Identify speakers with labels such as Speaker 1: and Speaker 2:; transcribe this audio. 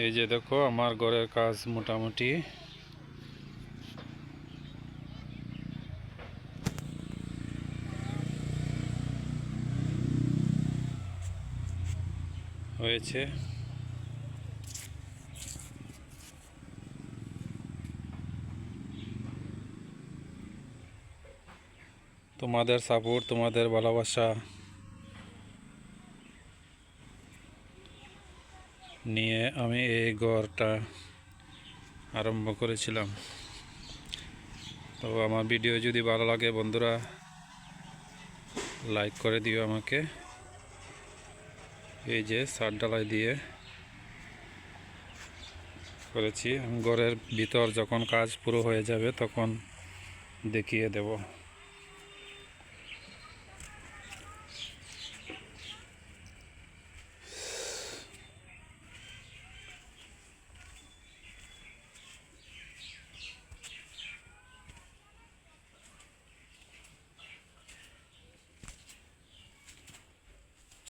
Speaker 1: এই যে দেখো আমার ঘরের কাজ মোটামুটি হয়েছে। তোমাদের সাপোর্ট, তোমাদের ভালোবাসা নিয়ে আমি এই ঘরটা আরম্ভ করেছিলাম। তো আমার ভিডিও যদি ভালো লাগে বন্ধুরা, লাইক করে দিও আমাকে। এই যে ছাদ ঢালাই দিয়ে করেছি, আমি ঘরের ভিতর যখন কাজ পুরো হয়ে যাবে তখন দেখিয়ে দেব।